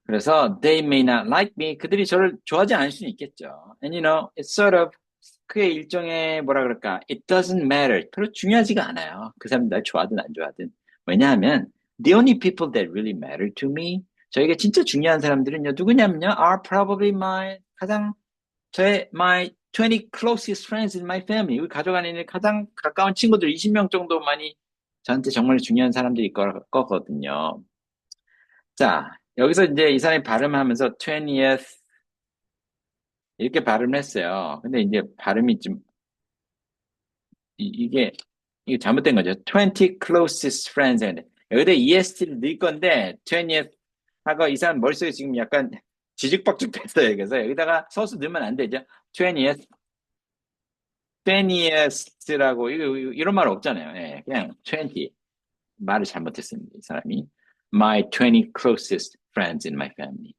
그래서 they may not like me. 그들이 저를 좋아하지 않을 수는 있겠죠. And it's sort of 그게 일종의 뭐라 그럴까? It doesn't matter. 별로 중요하지가 않아요. 그 사람들 날 좋아하든 안 좋아하든. 왜냐하면 the only people that really matter to me, 저에게 진짜 중요한 사람들은요, 누구냐면요, are probably my 20 closest friends in my family. 우리 가족 안에 있는 가장 가까운 친구들 20명 정도만이 저한테 정말 중요한 사람들일 거거든요. 자, 여기서 이제 이 사람이 발음하면서 20th 이렇게 발음을 했어요. 근데 이제 발음이 좀 이게 잘못된 거죠. 20 closest friends. 여기다 EST를 넣을 건데 20th 하고 이 사람 머릿속에 지금 약간 지직박죽 됐어요. 그래서 여기다가 서수 넣으면 안 되죠. 20th, 20th라고 이런 말 없잖아요. 네, 그냥 20. 말을 잘못했습니다. 이 사람이. My 20 closest friends in my family.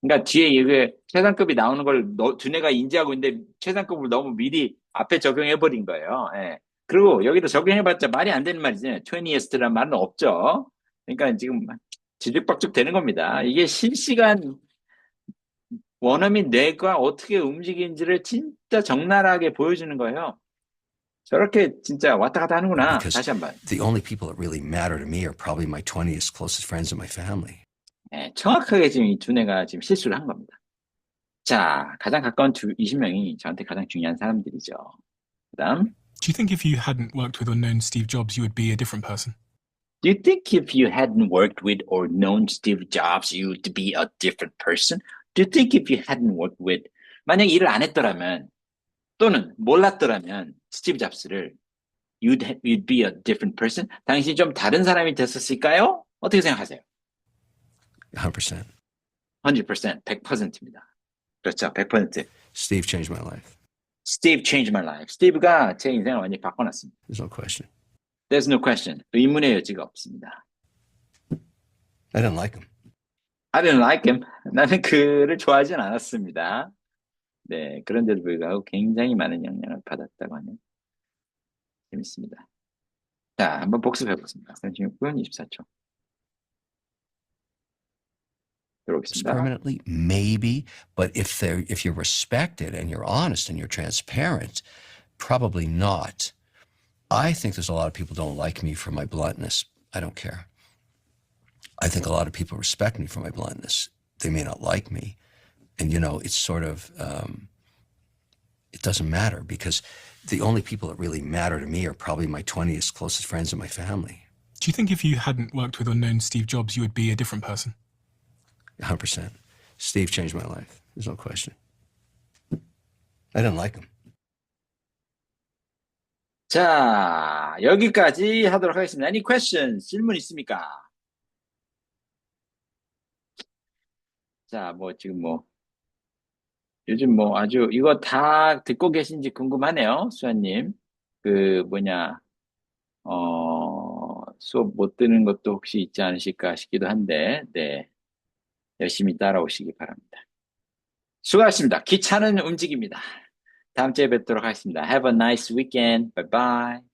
그러니까 뒤에 이게 최상급이 나오는 걸 두뇌가 인지하고 있는데 최상급을 너무 미리 앞에 적용해버린 거예요. 예. 그리고 여기다 적용해봤자 말이 안 되는 말이잖아요. 20th라는 말은 없죠. 그러니까 지금 지득박죽 되는 겁니다. 이게 실시간 원어민 뇌가 어떻게 움직이는지를 진짜 적나라하게 보여주는 거예요. 저렇게 진짜 왔다 갔다 하는구나. Because 다시 한번. the only people that really matter to me are probably my 20th closest friends and my family. 네, 정확하게 지금 이 두뇌가 지금 실수를 한 겁니다. 자, 가장 가까운 20명이 저한테 가장 중요한 사람들이죠. 그다음. Do you think if you hadn't worked with or known Steve Jobs, you would be a different person? Do you think if you hadn't worked with or known Steve Jobs, you would be a different person? Do you think if you hadn't worked with, 만약 일을 안 했더라면, 또는 몰랐더라면, 스티브 잡스를, you'd be a different person? 당신이 좀 다른 사람이 됐었을까요? 어떻게 생각하세요? 100%. 100%, 100%입니다. 그렇죠, 100%. Steve changed my life. Steve changed my life. 스티브가 제 인생을 완전히 바꿔놨습니다. There's no question. There's no question. 의문의 여지가 없습니다. I didn't like him. I didn't like him. 나는 그를 좋아하진 않았습니다. 네, 그런데도 불구하고 굉장히 많은 영향을 받았다고 하네요. 재밌습니다. 자, 한번 복습해보겠습니다. 36분 24초. 들어오겠습니다. Permanently, maybe, but if you're respected and you're honest and you're transparent, probably not. I think there's a lot of people don't like me for my bluntness. I don't care. I think a lot of people respect me for my bluntness. They may not like me. And, it's sort of, it doesn't matter because the only people that really matter to me are probably my 20th closest friends and my family. Do you think if you hadn't worked with or known Steve Jobs, you would be a different person? 100%. Steve changed my life. There's no question. I didn't like him. 자, 여기까지 하도록 하겠습니다. Any questions? 질문 있습니까? 자, 지금 요즘 뭐 아주 이거 다 듣고 계신지 궁금하네요, 수아님. 그 뭐냐, 수업 못 듣는 것도 혹시 있지 않으실까 싶기도 한데, 네. 열심히 따라오시기 바랍니다. 수고하셨습니다. 기차는 움직입니다. 다음 주에 뵙도록 하겠습니다. Have a nice weekend. Bye bye.